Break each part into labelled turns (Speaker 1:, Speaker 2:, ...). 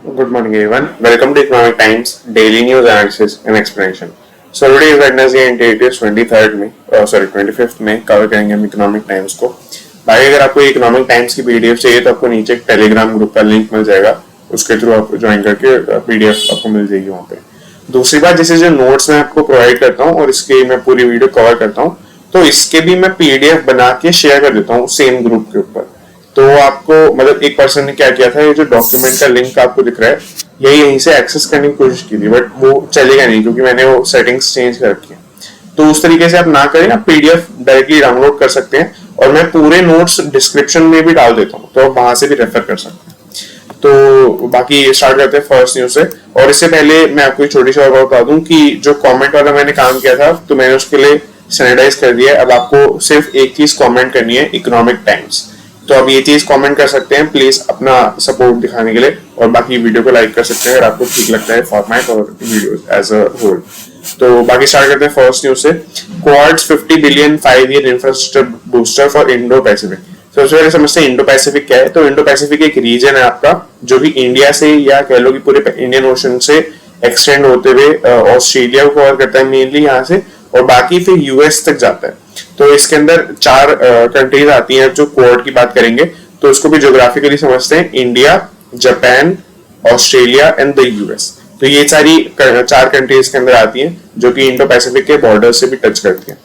Speaker 1: Good morning, everyone. Welcome to Economic Times Daily News Analysis and Explanation. So today is Wednesday and date is 23rd में, 25th में cover करेंगे हम economic times को. भाई अगर आपको इकोनॉमिक टाइम्स की पीडीएफ चाहिए तो आपको नीचे एक टेलीग्राम ग्रुप का लिंक मिल जाएगा, उसके थ्रू आप ज्वाइन करके पीडीएफ आपको मिल जाएगी वहाँ पे. दूसरी बात, जैसे जो नोट्स मैं आपको प्रोवाइड करता हूँ और इसके मैं पूरी वीडियो कवर करता हूँ, तो इसके भी मैं पीडीएफ बना के शेयर कर देता हूँ सेम ग्रुप के ऊपर. तो आपको मतलब एक पर्सन ने क्या किया था, ये जो डॉक्यूमेंट का लिंक आपको दिख रहा है ये यहीं से एक्सेस करने की कोशिश की थी, बट वो चलेगा नहीं क्योंकि मैंने वो सेटिंग्स चेंज कर रखी है. तो उस तरीके से आप ना करें, आप पीडीएफ डायरेक्टली डाउनलोड कर सकते हैं और मैं पूरे नोट्स डिस्क्रिप्शन में भी डाल देता हूँ, तो आप वहां से भी रेफर कर सकते हैं. तो बाकी स्टार्ट करते हैं फर्स्ट न्यूज से. और इससे पहले मैं आपको एक छोटी सी और बात बता दूं कि जो कमेंट वाला मैंने काम किया था तो मैंने उसके लिए सैनिटाइज कर दिया है. अब आपको सिर्फ एक चीज कमेंट करनी है, इकोनॉमिक टाइम्स. तो अब ये चीज कमेंट कर सकते हैं प्लीज अपना सपोर्ट दिखाने के लिए, और बाकी वीडियो को लाइक कर सकते हैं अगर आपको ठीक लगता है फॉर्मेट और वीडियो एज अ होल. तो बाकी स्टार्ट करते हैं फर्स्ट न्यूज से. Quad's 50 billion 5-year infrastructure booster for Indo Pacific. सबसे पहले समझते हैं इंडो पैसिफिक क्या है. तो इंडो पैसिफिक एक रीजन है आपका जो कि इंडिया से या कह लो कि पूरे इंडियन ओशन से एक्सटेंड होते हुए ऑस्ट्रेलिया को कवर करता है मेनली यहाँ से, और बाकी फिर यूएस तक जाता है. तो इसके अंदर 4 कंट्रीज आती हैं जो क्वाड की बात करेंगे, तो इसको भी ज्योग्राफिकली समझते हैं. India, Japan, Australia and the US. तो ये सारी 4 कंट्रीज के अंदर आती हैं जो कि इंडो पैसिफिक के बॉर्डर से भी टच करती हैं.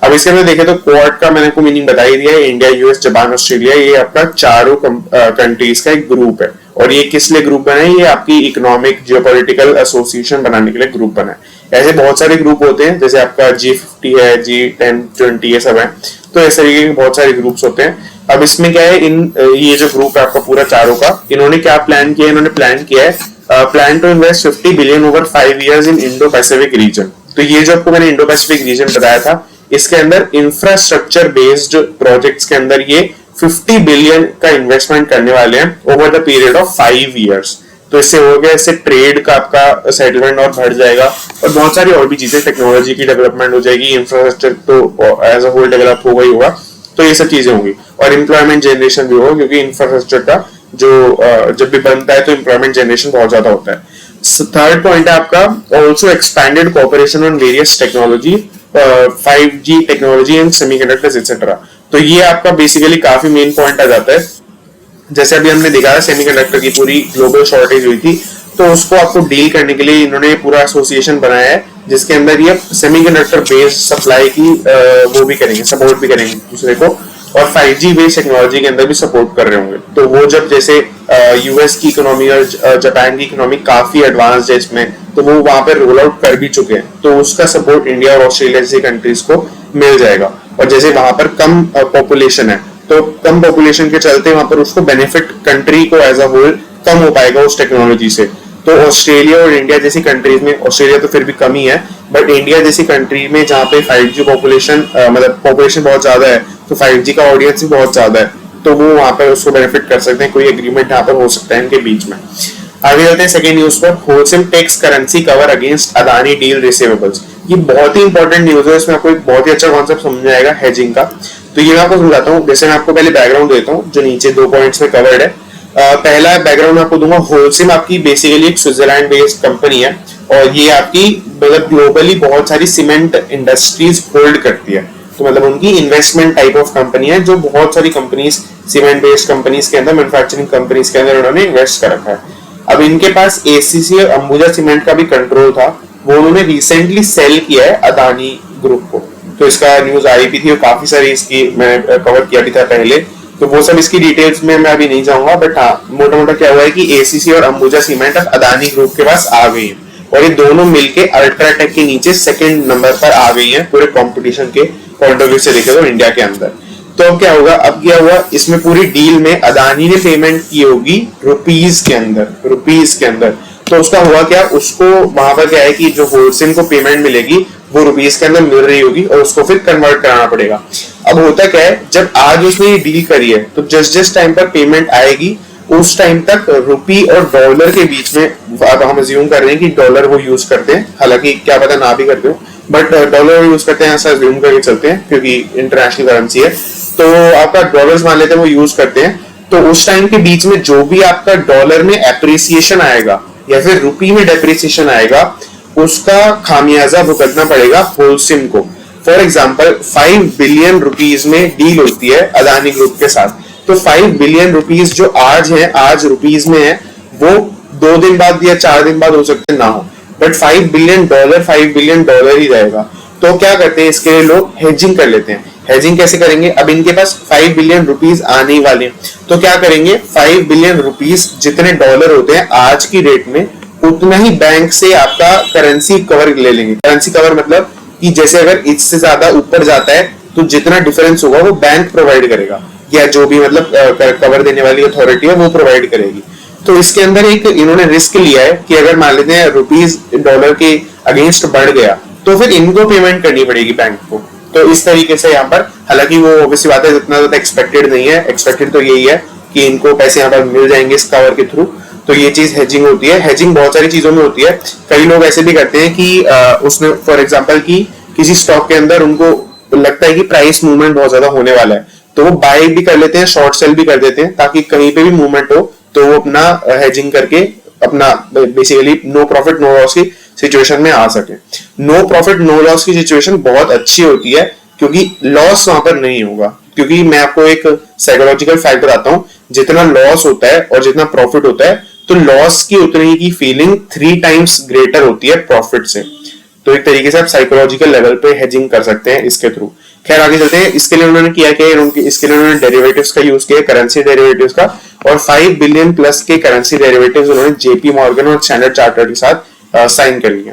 Speaker 1: अब इसके अंदर देखें तो क्वाड का मैंने को मीनिंग बता ही दिया है. इंडिया, यूएस, जापान, ऑस्ट्रेलिया, ये आपका चारों कंट्रीज का एक ग्रुप है. और ये किस लिए ग्रुप बना है? ये आपकी इकोनॉमिक जियोपॉलिटिकल एसोसिएशन बनाने के लिए ग्रुप बना है. ऐसे बहुत सारे ग्रुप होते हैं, जैसे आपका G50 है, G10, 20 ये सब है. तो इस तरीके के बहुत सारे ग्रुप्स होते हैं. अब इसमें क्या है, ये जो ग्रुप है आपका पूरा चारों का, इन्होंने क्या प्लान किया है? इन्होंने प्लान किया है plan to invest 50 billion over 5 years in Indo Pacific region. तो ये जो आपको मैंने इंडो पैसिफिक रीजन बताया था, इसके अंदर इंफ्रास्ट्रक्चर बेस्ड प्रोजेक्ट्स के अंदर ये 50 बिलियन का इन्वेस्टमेंट करने वाले हैं over the period of 5 years. तो इससे हो गया, इससे ट्रेड का आपका सेटलमेंट और बढ़ जाएगा और बहुत सारी और भी चीजें, टेक्नोलॉजी की डेवलपमेंट हो जाएगी, इंफ्रास्ट्रक्चर तो एज अ होल डेवलप होगा ही होगा. तो ये सब चीजें होंगी और एम्प्लॉयमेंट जनरेशन भी होगा, क्योंकि इंफ्रास्ट्रक्चर का जो जब भी बनता है तो एम्प्लॉयमेंट जनरेशन बहुत ज्यादा होता है. थर्ड पॉइंट है आपका also expanded cooperation on various technology, 5G technology and semiconductors etcetera. तो ये आपका बेसिकली काफी मेन पॉइंट आ जाता है. जैसे अभी हमने देखा है सेमीकंडक्टर की पूरी ग्लोबल शॉर्टेज हुई थी, तो उसको आपको डील करने के लिए इन्होंने पूरा एसोसिएशन बनाया है जिसके अंदर ये सेमीकंडक्टर बेस्ड सप्लाई की वो भी करेंगे, सपोर्ट भी करेंगे दूसरे को, और 5G बेस्ड टेक्नोलॉजी के अंदर भी सपोर्ट कर रहे होंगे. तो वो जब जैसे यूएस की इकोनॉमी और जापान की इकोनॉमी काफी एडवांस है इसमें, तो वो वहां पर रोल आउट कर भी चुके हैं, तो उसका सपोर्ट इंडिया और ऑस्ट्रेलिया जैसी कंट्रीज को मिल जाएगा. और जैसे वहां पर कम पॉपुलेशन है, तो कम पॉपुलेशन के चलते वहां पर उसको बेनिफिट कंट्री को एज अ होल कम हो पाएगा उस टेक्नोलॉजी से. तो ऑस्ट्रेलिया और इंडिया जैसी कंट्रीज में, ऑस्ट्रेलिया तो फिर भी कम ही है, बट इंडिया जैसी कंट्री में जहाँ पे 5G पॉपुलेशन मतलब पॉपुलेशन बहुत ज्यादा है, तो 5G का ऑडियंस भी बहुत ज्यादा है, तो वो वहां पर उसको बेनिफिट कर सकते हैं. कोई एग्रीमेंट यहाँ पर हो सकता है इनके बीच में. आगे चलते हैं सेकंड न्यूज पर. Wholesale tax currency cover against Adani deal receivables. ये बहुत ही इंपॉर्टेंट न्यूज है. इसमें आपको एक बहुत ही अच्छा कॉन्सेप्ट समझ आएगा हेजिंग का. तो ये मैं आपको समझाता हूँ. जैसे मैं आपको पहले बैकग्राउंड देता हूँ जो नीचे 2 पॉइंट्स में कवर्ड है. पहला बैकग्राउंड आपको दूंगा. होलसेल आपकी बेसिकली एक स्विट्जरलैंड बेस्ड कंपनी है और ये आपकी मतलब ग्लोबली बहुत सारी सीमेंट इंडस्ट्रीज होल्ड करती है. तो मतलब उनकी इन्वेस्टमेंट टाइप ऑफ कंपनी है जो बहुत सारी कंपनीज, सीमेंट बेस्ड कंपनीज के अंदर, मैन्युफैक्चरिंग कंपनीज के अंदर उन्होंने इन्वेस्ट कर रखा है. अब इनके पास एसीसी और अंबुजा सीमेंट का भी कंट्रोल था, वो उन्होंने रिसेंटली सेल किया है अदानी ग्रुप को. तो इसका न्यूज आई भी थी और काफी सारी इसकी मैं कवर किया भी था पहले, तो वो सब इसकी डिटेल्स में मैं अभी नहीं जाऊंगा. बट हाँ, मोटा मोटा क्या हुआ है कि एसीसी और अंबुजा सीमेंट अब अदानी ग्रुप के पास आ गई है और ये दोनों मिलके अल्ट्राटेक के नीचे सेकंड नंबर पर आ गई है पूरे कंपटीशन के पॉइंट ऑफ व्यू से देखे तो इंडिया के अंदर. तो अब क्या होगा, अब क्या हुआ, इसमें पूरी डील में अदानी ने पेमेंट की होगी रुपीज के अंदर. तो उसका हुआ क्या, उसको वहां पर क्या है कि जो होलसेल को पेमेंट मिलेगी वो रुपीज के अंदर मिल रही होगी और उसको फिर कन्वर्ट कराना पड़ेगा. अब होता क्या है, जब आज उसने ये डील करी है तो जिस टाइम पर पेमेंट आएगी उस टाइम तक रुपी और डॉलर के बीच में, अब हम अज्यूम कर रहे हैं कि डॉलर वो यूज करते हैं, हालांकि क्या पता ना भी करते हो, बट डॉलर यूज करते हैं ऐसा अज्यूम करके चलते हैं क्योंकि इंटरनेशनल करेंसी है. तो आपका डॉलर्स मान लेते हैं वो यूज करते हैं. तो उस टाइम के बीच में जो भी आपका डॉलर में एप्रिसिएशन आएगा या फिर रुपी में डेप्रिसिएशन आएगा, उसका खामियाजा भुगतना पड़ेगा होलसिम को। फॉर एग्जाम्पल 5 बिलियन रुपीज में डील होती है अदानी ग्रुप के साथ, तो 5 बिलियन रुपीज जो आज है, आज रुपीज में है, वो 2 दिन बाद या 4 दिन बाद हो सकते ना हो, बट 5 बिलियन डॉलर ही रहेगा। तो क्या करते हैं इसके लिए लोग हेजिंग कर लेते हैं। हेजिंग कैसे करेंगे? अब इनके पास 5 बिलियन रुपीज आने ही वाले हैं, तो क्या करेंगे, 5 बिलियन रुपीज जितने डॉलर होते हैं आज की रेट में, उतना ही बैंक से आपका करेंसी कवर ले लेंगे। करेंसी कवर मतलब कि जैसे अगर इससे ज्यादा ऊपर जाता है तो जितना डिफरेंस होगा वो बैंक प्रोवाइड करेगा, या जो भी मतलब कवर देने वाली अथॉरिटी है वो प्रोवाइड करेगी। तो इसके अंदर एक इन्होंने रिस्क लिया है कि अगर मान लेते हैं रुपीज डॉलर के अगेंस्ट बढ़ गया तो फिर इनको पेमेंट करनी पड़ेगी बैंक को। तो इस तरीके से यहाँ पर, हालांकि वो ऑब्वियसली बात है जितना ज्यादा एक्सपेक्टेड नहीं है, एक्सपेक्टेड तो यही है कि इनको पैसे यहाँ पर मिल जाएंगे इस कवर के थ्रू। तो ये चीज हेजिंग होती है। हेजिंग बहुत सारी चीजों में होती है। कई लोग ऐसे भी करते हैं कि उसमें फॉर एग्जांपल की किसी स्टॉक के अंदर उनको लगता है कि प्राइस मूवमेंट बहुत ज्यादा होने वाला है, तो वो बाय भी कर लेते हैं, शॉर्ट सेल भी कर देते हैं, ताकि कहीं पे भी मूवमेंट हो तो वो अपना हेजिंग करके अपना basically no profit no loss की सिचुएशन में आ सके। नो प्रॉफिट नो लॉस की सिचुएशन बहुत अच्छी होती है क्योंकि लॉस वहां पर नहीं होगा। क्योंकि मैं आपको एक साइकोलॉजिकल फैक्ट बताता हूं, जितना लॉस होता है और जितना प्रॉफिट होता है, तो लॉस की उतनी की फीलिंग 3 टाइम्स ग्रेटर होती है प्रॉफिट से। तो एक तरीके से आप साइकोलॉजिकल लेवल पे हेजिंग कर सकते हैं इसके थ्रू। खैर आगे चलते हैं। इसके लिए उन्होंने किया क्या, इसके लिए उन्होंने डेरिवेटिव्स का यूज किया, करेंसी डेरिवेटिव्स का, और 5 बिलियन प्लस के करेंसी डेरिवेटिव्स उन्होंने जेपी मॉर्गन और स्टैंडर्ड चार्टर्ड के साथ साइन कर लिया।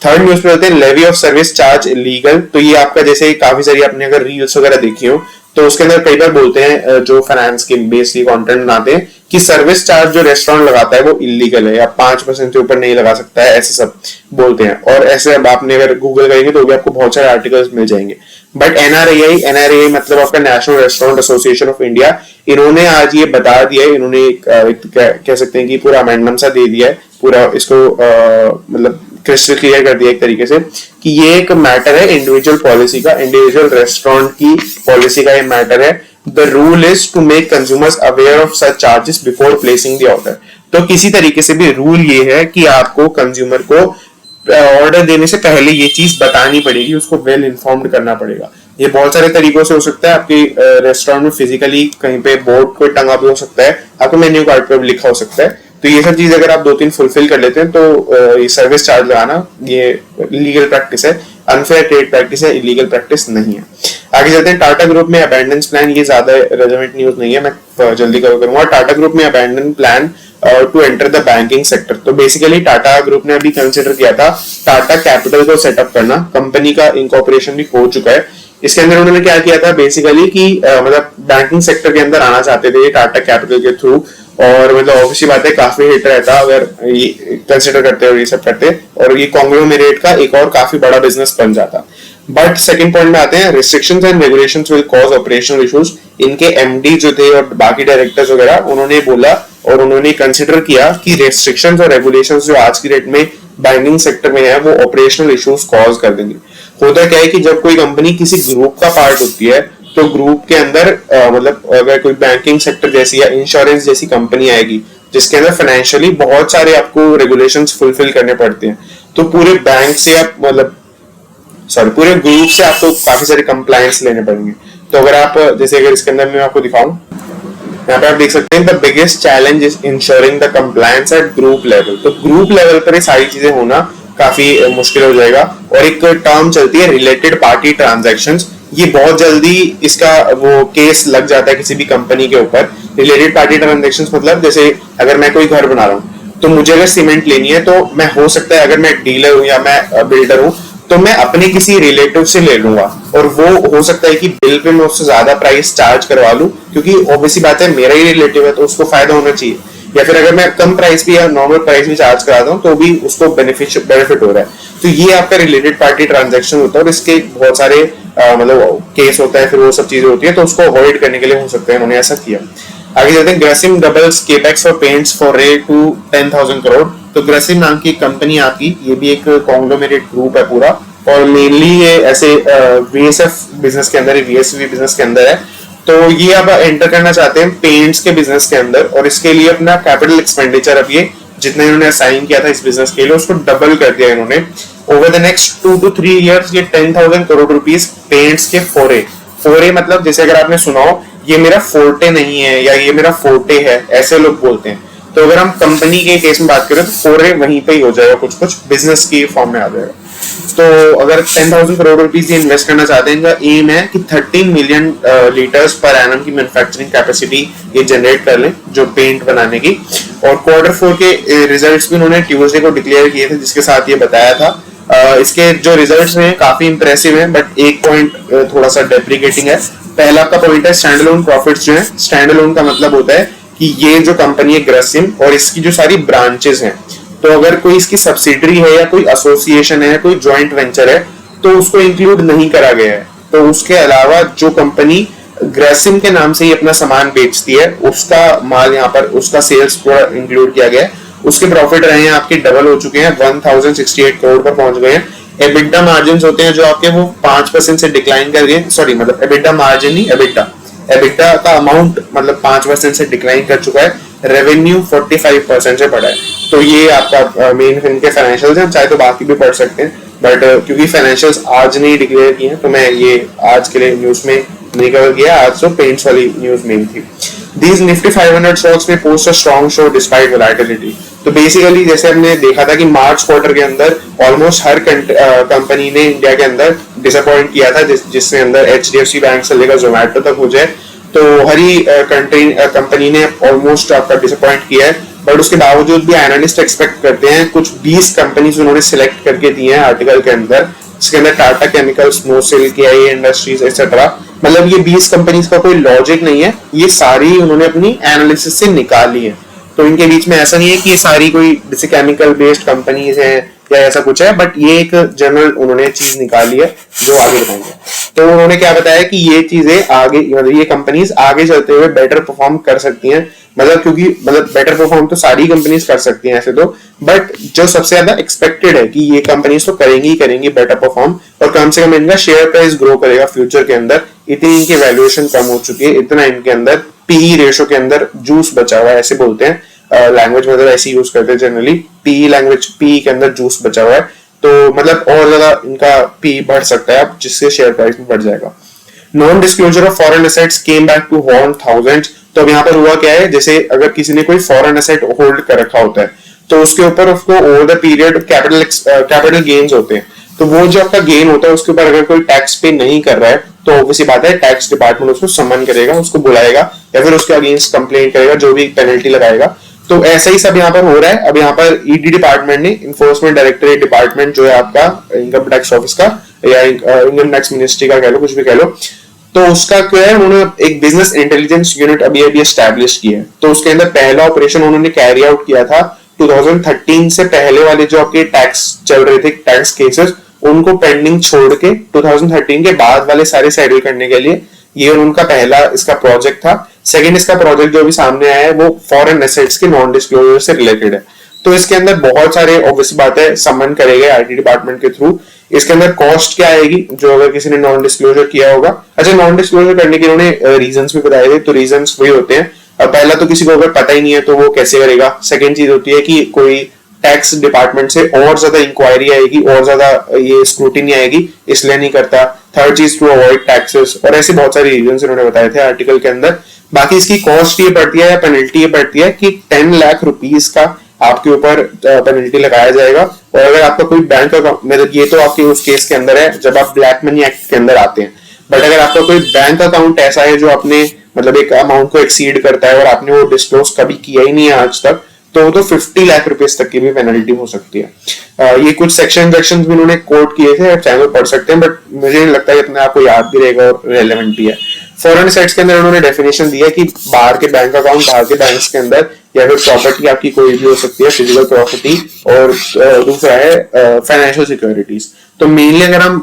Speaker 1: थर्ड न्यूज पे होते हैं levy of service charge illegal. तो ये आपका जैसे काफी सारी आपने अगर रील्स वगैरह देखी हो तो उसके अंदर कई बार बोलते हैं जो फाइनेंस के बेसिकली कंटेंट बनाते हैं कि सर्विस चार्ज जो रेस्टोरेंट लगाता है वो इलीगल है, या 5% से ऊपर नहीं लगा सकता है, ऐसे सब बोलते हैं। और ऐसे अब आपने अगर गूगल करेंगे तो भी आपको बहुत सारे आर्टिकल्स मिल जाएंगे। बट एनआरआई मतलब आपका national restaurant association of India, इन्होंने आज ये बता दिया है, इन्होंने कह सकते हैं कि पूरा अमेंडमेंट सा दे दिया है, पूरा इसको मतलब क्रिस्टल क्लियर कर दिया एक तरीके से कि ये एक मैटर है इंडिविजुअल पॉलिसी का, इंडिविजुअल रेस्टोरेंट की पॉलिसी का ये मैटर है। The rule is to make consumers aware of such charges before placing the order. तो किसी तरीके से भी रूल ये है कि आपको कंज्यूमर को ऑर्डर देने से पहले ये चीज बतानी पड़ेगी, उसको वेल इन्फॉर्म्ड करना पड़ेगा। ये बहुत सारे तरीकों से हो सकता है। आपके रेस्टोरेंट में फिजिकली कहीं पे बोर्ड कोई टंगा भी हो सकता है, आपको मेन्यू कार्ड पर भी लिखा हो सकता है। तो ये सब चीज अगर आप 2-3 फुलफिल कर लेते हैं तो ये सर्विस चार्ज लगाना ये लीगल प्रैक्टिस है, अनफेयर ट्रेड प्रैक्टिस है, इलीगल प्रैक्टिस नहीं है। आगे चलते हैं। टाटा ग्रुप में अबैंडनेंस प्लान, ये ज्यादा रेलेवेंट न्यूज नहीं है, मैं जल्दी कवर करूंगा। टाटा ग्रुप में abandon plan to enter the banking sector. तो बेसिकली टाटा ग्रुप ने अभी कंसिडर किया था टाटा कैपिटल को सेटअप करना, कंपनी का इनकॉर्पोरेशन भी हो चुका है। इसके अंदर उन्होंने क्या किया था बेसिकली कि मतलब बैंकिंग सेक्टर के अंदर आना चाहते थे टाटा कैपिटल के थ्रू, और मतलब ऑब्वियसली बात है काफी हिट रहता अगर ये कंसिडर करते और ये सब करते, और ये कॉन्ग्लोमेरेट का एक और काफी बड़ा बिजनेस बन जाता। बट सेकंड पॉइंट में आते हैं, restrictions and regulations will cause operational issues. इनके एमडी जो थे और बाकी डायरेक्टर्स वगैरह उन्होंने बोला और उन्होंने कंसिडर किया कि रेस्ट्रिक्शंस और रेगुलेशंस जो आज की डेट में बैंकिंग सेक्टर में है वो ऑपरेशनल इश्यूज कॉज कर देंगे। होता क्या है कि जब कोई कंपनी किसी ग्रुप का पार्ट होती है तो ग्रुप के अंदर मतलब अगर कोई बैंकिंग सेक्टर जैसी या इंश्योरेंस जैसी कंपनी आएगी जिसके अंदर फाइनेंशियली बहुत सारे आपको रेगुलेशंस फुलफिल करने पड़ते हैं, तो पूरे बैंक से आप मतलब पूरे ग्रुप से आपको काफी सारे कंप्लायंस लेने पड़ेंगे। तो अगर आप जैसे अगर इसके अंदर मैं आपको दिखाऊं, यहाँ पे आप देख सकते हैं the biggest challenge is insuring the compliance at group level. तो ग्रुप लेवल पर ये सारी चीजें होना काफी मुश्किल हो जाएगा। और एक टर्म चलती है रिलेटेड पार्टी ट्रांजैक्शंस, ये बहुत जल्दी इसका वो केस लग जाता है किसी भी कंपनी के ऊपर। रिलेटेड पार्टी ट्रांजैक्शंस मतलब जैसे अगर मैं कोई घर बना रहा हूँ तो मुझे अगर सीमेंट लेनी है तो मैं हो सकता है अगर मैं डीलर हूँ या मैं बिल्डर हूँ तो मैं अपने किसी रिलेटिव से ले लूंगा, और वो हो सकता है कि बिल पे मैं उससे ज्यादा प्राइस चार्ज करवा लूं क्योंकि ऑब्वियसली बात है मेरा ही रिलेटिव है तो उसको फायदा होना चाहिए। या फिर अगर मैं कम प्राइस भी या नॉर्मल प्राइस भी चार्ज कराता हूँ तो भी उसको बेनिफिट हो रहा है। तो ये आपका रिलेटेड पार्टी ट्रांजैक्शन होता है और इसके बहुत सारे मतलब केस होता है, फिर वो सब चीजें होती है, तो उसको अवॉइड करने के लिए हो सकता है उन्होंने ऐसा किया। आगे चलते हैं। Grasim doubles capex for paints for रे टू 10,000 करोड़। तो ग्रेसिम नाम की कंपनी आपकी, ये भी एक कॉन्ग्लोमेरेट ग्रुप है पूरा, और मेनली ये ऐसे वीएसएफ बिजनेस के अंदर है, वीएसवी बिजनेस के अंदर है। तो ये अब एंटर करना चाहते हैं पेंट्स के बिजनेस के अंदर, और इसके लिए अपना कैपिटल एक्सपेंडिचर अब ये जितना इन्होंने असाइन किया था इस बिजनेस के लिए उसको डबल कर दिया इन्होंने। Over the next 2 to 3 years ये 10,000 करोड़ रुपीस पेंट्स के फोरे मतलब जैसे अगर आपने सुना हो ये मेरा फोर्टे नहीं है या ये मेरा फोर्टे है, ऐसे लोग बोलते हैं। तो अगर हम कंपनी के केस में बात करें तो फोरे वहीं पे ही हो जाएगा, कुछ कुछ बिजनेस की फॉर्म में आ जाएगा। तो अगर 10,000 करोड़ रुपीस ये इन्वेस्ट करना चाहते हैं, इनका एम है कि 13 मिलियन लीटर्स पर एनम की मैन्युफैक्चरिंग कैपेसिटी ये जनरेट कर लें जो पेंट बनाने की। और Q4 के रिजल्ट्स भी उन्होंने ट्यूसडे को डिक्लेयर किए थे, जिसके साथ ये बताया था। इसके जो रिजल्ट्स हैं काफी इंप्रेसिव हैं, बट एक पॉइंट थोड़ा सा डेप्रिकेटिंग है। पहला का पॉइंट है स्टैंड अलोन प्रॉफिट्स जो है। स्टैंड अलोन का मतलब होता है कि ये जो कंपनी है ग्रासिम और इसकी जो सारी ब्रांचेस हैं, तो अगर कोई इसकी सब्सिडरी है या कोई एसोसिएशन है, कोई जॉइंट वेंचर है, तो उसको इंक्लूड नहीं करा गया है। तो उसके अलावा जो कंपनी ग्रासिम के नाम से ही अपना सामान बेचती है उसका माल यहाँ पर उसका सेल्स पूरा इंक्लूड किया गया है। उसके प्रॉफिट रहे हैं आपके डबल हो चुके हैं, 1068 करोड़ पर पहुंच गए हैं। एबिटा मार्जिन होते हैं जो आपके वो 5% से डिक्लाइन कर गए, सॉरी मतलब एबिटा मार्जिन नहीं एबिटा का अमाउंट मतलब 5% से डिक्लाइन कर चुका है। रेवेन्यू 45% से बढ़ा है। तो ये आपका मेन इनके फाइनेंशियल्स हैं, चाहे तो बाकी भी पढ़ सकते हैं, बट क्योंकि फाइनेंशियल्स आज नहीं डिक्लेयर किए हैं तो मैं ये आज के लिए न्यूज में नहीं कवर किया। आज तो पेंट्स वाली न्यूज मेन थी। These Nifty 500 stocks में post a strong show despite volatility। तो बेसिकली जैसे हमने देखा था कि मार्च क्वार्टर के अंदर ऑलमोस्ट हर कंपनी ने इंडिया के अंदर डिसअपॉइंट किया था, जिसके अंदर HDFC बैंक से लेकर जोमेटो तक हो जाए, तो हर ही कंपनी ने ऑलमोस्ट आपका डिसअपॉइंट किया है। बट उसके बावजूद भी एनालिस्ट एक्सपेक्ट करते हैं कुछ 20 कंपनीज उन्होंने सिलेक्ट करके दी हैं आर्टिकल के अंदर, जिसके अंदर Tata chemicals, Mosul, KIA industries etcetera. मतलब ये 20 कंपनीज का कोई लॉजिक नहीं है, ये सारी उन्होंने अपनी एनालिसिस से निकाली है। तो इनके बीच में ऐसा नहीं है कि ये सारी कोई जैसे केमिकल बेस्ड कंपनीज हैं या ऐसा कुछ है, बट ये एक जनरल उन्होंने चीज निकाली है जो आगे बताएंगे। तो उन्होंने क्या बताया कि ये चीजें आगे मतलब ये कंपनीज आगे चलते हुए बेटर परफॉर्म कर सकती हैं। मतलब क्योंकि मतलब बेटर परफॉर्म तो सारी कंपनीज कर सकती हैं ऐसे तो, बट जो सबसे ज्यादा एक्सपेक्टेड है कि ये कंपनीज तो करेंगी ही करेंगी बेटर परफॉर्म, और कम से कम इनका शेयर प्राइस ग्रो करेगा फ्यूचर के अंदर। इतनी इनकी वैल्यूएशन कम हो चुकी है, इतना इनके अंदर पीई रेशो के अंदर जूस बचा हुआ है, ऐसे बोलते हैं लैंग्वेज मतलब ऐसे यूज करते हैं जनरली। पीई लैंग्वेज, पीई के अंदर जूस बचा हुआ है, तो मतलब और ज्यादा इनका पीई बढ़ सकता है अब, जिससे शेयर प्राइस में बढ़ जाएगा। Non disclosure of foreign assets came back to haunt thousands. तो अब यहाँ पर हुआ क्या है, जैसे अगर किसी ने कोई फॉरेन एसेट होल्ड कर रखा होता है तो उसके ऊपर उसको over the period capital gains होते हैं, तो वो जो आपका गेन होता है उसके ऊपर अगर कोई टैक्स पे नहीं कर रहा है तो ऑब्वियसली बात है टैक्स डिपार्टमेंट उसको समन करेगा, उसको बुलाएगा या फिर उसके अगेंस्ट कंप्लेंट करेगा, जो भी पेनल्टी लगाएगा। तो ऐसा ही सब यहाँ पर हो रहा है। अब यहाँ पर ईडी डिपार्टमेंट ने, इन्फोर्समेंट डायरेक्टरेट डिपार्टमेंट जो है आपका इनकम टैक्स ऑफिस का या इनकम टैक्स मिनिस्ट्री का कह लो, कुछ भी कह लो, तो उसका क्या है, उन्होंने एक बिजनेस इंटेलिजेंस यूनिट अभी एस्टैब्लिश की है। तो उसके अंदर पहला ऑपरेशन उन्होंने कैरी आउट किया था 2013 से पहले वाले जो आपके टैक्स चल रहे थे, टैक्स केसेस, उनको पेंडिंग छोड़ के 2013 के बाद वाले सारे सेटल करने के लिए ये उनका पहला इसका प्रोजेक्ट था। सेकंड इसका प्रोजेक्ट जो भी सामने आया है वो फॉरेन एसेट्स के नॉन डिस्क्लोजर से रिलेटेड है। तो इसके अंदर बहुत सारे ऑब्वियस बात है समन करेंगे आईटी डिपार्टमेंट के थ्रू। इसके अंदर कॉस्ट क्या आएगी जो अगर किसी ने नॉन डिस्क्लोजर किया होगा। अच्छा, नॉन डिस्क्लोजर करने के उन्होंने रीजंस भी बताए थे, तो रीजंस वही होते हैं। पहला तो किसी को अगर पता ही नहीं है तो वो कैसे करेगा। सेकंड चीज होती है कि कोई टैक्स डिपार्टमेंट से और ज्यादा इंक्वायरी आएगी और ज्यादा ये स्क्रूटिनी आएगी, इसलिए नहीं करता। थर्ड चीज टू अवॉइड टैक्सेस, और ऐसे बहुत सारे रीजंस इन्होंने बताए थे आर्टिकल के अंदर। बाकी इसकी कॉस्ट ये पड़ती है या पेनल्टी ये पड़ती है कि 10 लाख रुपीस का आपके ऊपर पेनल्टी लगाया जाएगा। और अगर आपका कोई बैंक अकाउंट, मतलब ये तो आपके उस केस के अंदर है जब आप ब्लैक मनी एक्ट के अंदर आते हैं, बट अगर आपका कोई बैंक अकाउंट ऐसा है जो आपने मतलब एक अमाउंट को एक्सीड करता है और आपने वो डिस्क्लोज कभी किया ही नहीं है आज तक, तो वो तो 50 लाख रुपीस तक की भी पेनल्टी हो सकती है। ये कुछ सेक्शन भी उन्होंने कोट किए थे, आप चाहे पढ़ सकते हैं, बट मुझे नहीं लगता है इतना आपको याद भी रहेगा और रेलेवेंट भी है। फॉरेन एसेट्स के अंदर उन्होंने डेफिनेशन दिया कि बाहर के बैंक अकाउंट, बाहर के बैंक्स के अंदर, या फिर प्रॉपर्टी आपकी कोई भी हो सकती है, फिजिकल प्रॉपर्टी, और दूसरा है फाइनेंशियल सिक्योरिटीज। तो मेनली अगर हम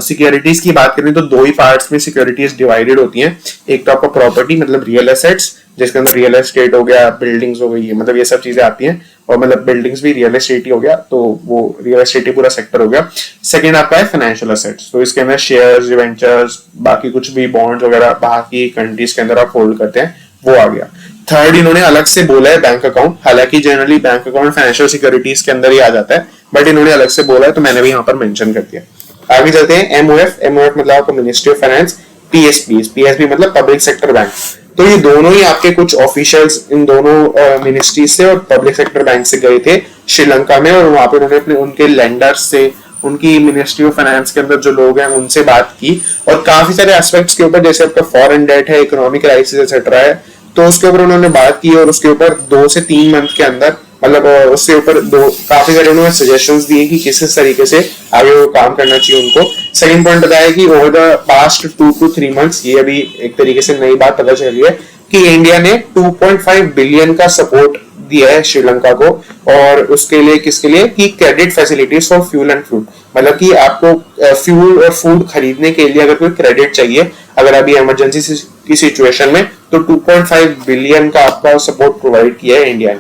Speaker 1: सिक्योरिटीज की बात करें तो दो ही पार्ट्स में सिक्योरिटीज डिवाइडेड होती हैं। एक तो आपका प्रॉपर्टी मतलब रियल एसेट्स, जिसके अंदर रियल एस्टेट हो गया, बिल्डिंग्स हो गई, मतलब ये सब चीजें आती हैं। और मतलब बिल्डिंग्स भी रियल एस्टेट ही हो गया, तो वो रियल एस्टेट ही पूरा सेक्टर हो गया। सेकंड आपका है फाइनेंशियल एसेट्स, तो इसके अंदर शेयर्स, डिवेंचर्स, बाकी कुछ भी बॉन्ड्स वगैरह बाकी कंट्रीज के अंदर आप होल्ड करते हैं, वो आ गया। थर्ड इन्होंने अलग से बोला है बैंक अकाउंट, हालांकि generally bank account financial securities के अंदर ही आ जाता है, बट इन्होंने अलग से बोला है तो मैंने भी यहाँ पर मेंशन कर दिया। आगे चलते हैं एमओएफ। एमओएफ मतलब आपको ministry of finance. PSP, PSP मतलब पब्लिक सेक्टर बैंक। तो ये दोनों ही आपके कुछ ऑफिशियल्स इन दोनों मिनिस्ट्री से और पब्लिक सेक्टर बैंक से गए थे श्रीलंका में, और वहां पे उन्होंने अपने उनके लेंडर्स से, उनकी मिनिस्ट्री ऑफ फाइनेंस के अंदर जो लोग हैं उनसे बात की, और काफी सारे एस्पेक्ट्स के ऊपर, जैसे आपका फॉरेन डेट है, इकोनॉमिक क्राइसिस एक्सेट्रा है, तो उसके ऊपर उन्होंने बात की, और उसके ऊपर 2 से 3 मंथ के अंदर मतलब उसके ऊपर काफी सारे उन्होंने सजेशंस दिए कि किस तरीके से आगे वो काम करना चाहिए उनको। सेकंड पॉइंट बताया कि over the past 2 to 3 months, ये अभी एक तरीके से नई बात पता चली है कि इंडिया ने 2.5 बिलियन का सपोर्ट दिया है श्रीलंका को, और उसके लिए किसके लिए कि credit facilities for fuel and food, मतलब कि आपको फ्यूल और फूड खरीदने के लिए अगर कोई क्रेडिट चाहिए अगर अभी इमरजेंसी की सिचुएशन में, तो 2.5 बिलियन का आपका सपोर्ट प्रोवाइड किया है इंडिया ने,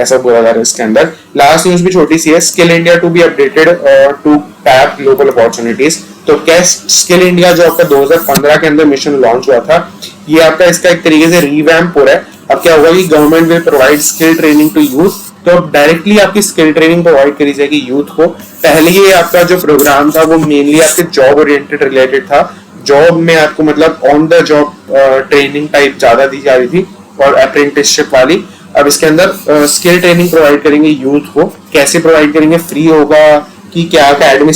Speaker 1: ऐसा बोला जा रहा है इसके अंदर। लास्ट न्यूज भी छोटी सी है, skill India to be updated to tap global opportunities. तो क्या स्किल इंडिया जो आपका 2015 के अंदर मिशन लॉन्च हुआ था, ये आपका इसका एक तरीके से रिवैम्प हो रहा है। अब क्या होगा कि government will provide skill training to youth, तो अब डायरेक्टली आपकी स्किल ट्रेनिंग प्रोवाइड करी जाएगी यूथ को। पहले ये आपका जो प्रोग्राम था वो मेनली आपके जॉब ओरिएंटेड रिलेटेड था, जॉब में आपको मतलब on the job training type ज्यादा दी जा रही थी और अप्रेंटिसशिप वाली। अब इसके अंदर स्किल ट्रेनिंग प्रोवाइड करेंगे यूथ को। कैसे प्रोवाइड करेंगे, फ्री होगा कि क्या अकेडमी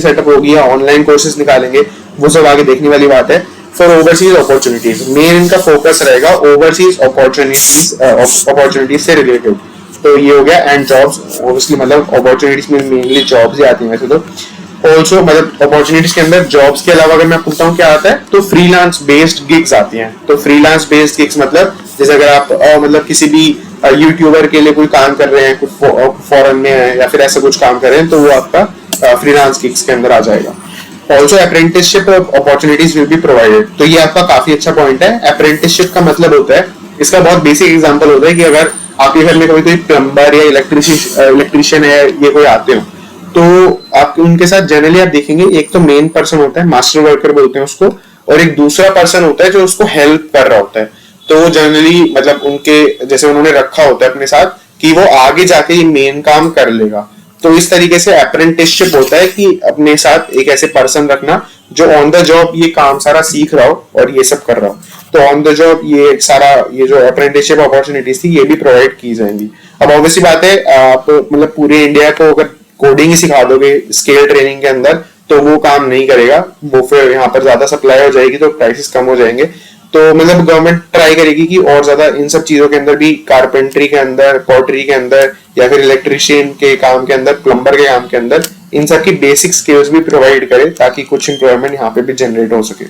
Speaker 1: सेटअप होगी या ऑनलाइन कोर्सेज निकालेंगे, वो सब आगे देखने वाली बात है। फॉर ओवरसीज अपॉर्चुनिटीज, मेन इनका फोकस रहेगा ओवरसीज अपॉर्चुनिटीज से रिलेटेड, तो ये हो गया। एंड जॉब्स ऑब्वियसली मतलब अपॉर्चुनिटीज में मेनली जॉब्स ही आती हैं वैसे तो। ऑल्सो मतलब अपॉर्चुनिटीज के अंदर जॉब्स के अलावा अगर मैं पूछता हूँ क्या आता है, तो फ्रीलांस बेस्ड गिग्स आती हैं। तो फ्रीलांस बेस्ड गिग्स मतलब जैसे अगर आप मतलब किसी भी यूट्यूबर के लिए कोई काम कर रहे हैं, कुछ फॉरेन में है या फिर ऐसा कुछ काम कर रहे हैं, तो वो आपका फ्रीलांस गिग्स के अंदर आ जाएगा। Also apprenticeship opportunities will be provided, तो ये आपका काफी अच्छा पॉइंट है। अप्रेंटिसशिप का मतलब होता है, इसका बहुत बेसिक एग्जांपल होता है कि अगर आपके घर में कोई प्लम्बर या इलेक्ट्रिशियन है, ये कोई आते हो, तो आप उनके साथ जनरली आप देखेंगे एक तो मेन पर्सन होता है, मास्टर वर्कर बोलते हैं उसको, और एक दूसरा पर्सन होता है जो उसको हेल्प कर रहा होता है। तो जनरली मतलब उनके जैसे उन्होंने रखा होता है अपने साथ कि वो आगे जाके ये मेन काम कर लेगा। तो इस तरीके से अप्रेंटिसशिप होता है कि अपने साथ एक ऐसे पर्सन रखना जो ऑन द जॉब ये काम सारा सीख रहा हो और ये सब कर रहा हो। तो ऑन द जॉब ये सारा ये जो अप्रेंटिसशिप अपॉर्चुनिटीज थी ये भी प्रोवाइड की जाएंगी। अब ऑब्वियसली बात है, आप मतलब पूरे इंडिया को अगर कोडिंग ही सिखा दोगे स्केल ट्रेनिंग के अंदर तो वो काम नहीं करेगा, वो फिर यहाँ पर ज्यादा सप्लाई हो जाएगी तो प्राइसेस कम हो जाएंगे। तो मतलब गवर्नमेंट ट्राई करेगी कि और ज्यादा इन सब चीजों के अंदर भी, कारपेंट्री के अंदर, पॉटरी के अंदर, या फिर इलेक्ट्रिशियन के काम के अंदर, प्लम्बर के काम के अंदर, इन सब की बेसिक स्किल्स भी प्रोवाइड करे ताकि कुछ एम्प्लॉयमेंट यहाँ पे भी जनरेट हो सके।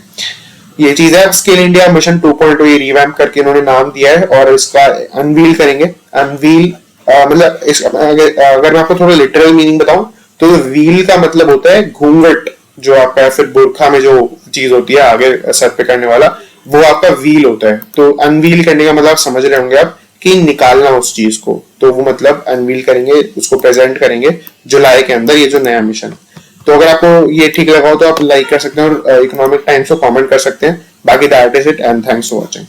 Speaker 1: ये चीज है स्किल इंडिया मिशन 2.0, ये रिवैम्प करके इन्होंने नाम दिया है और इसका अनवील करेंगे। अनवील मतलब अगर मैं आपको थोड़ा लिटरल मीनिंग बताऊं तो व्हील का मतलब होता है घूंघट, जो आपका फिर बुरखा में जो चीज होती है आगे सर पे करने वाला, वो आपका व्हील होता है। तो अनवील करने का मतलब समझ रहे होंगे आप कि निकालना उस चीज को, तो वो मतलब अनवील करेंगे, उसको प्रेजेंट करेंगे जुलाई के अंदर, ये जो नया मिशन। तो अगर आपको ये ठीक लगा हो तो आप लाइक कर सकते हैं और इकोनॉमिक टाइम्स को कमेंट कर सकते हैं। बाकी that is it and thanks for watching.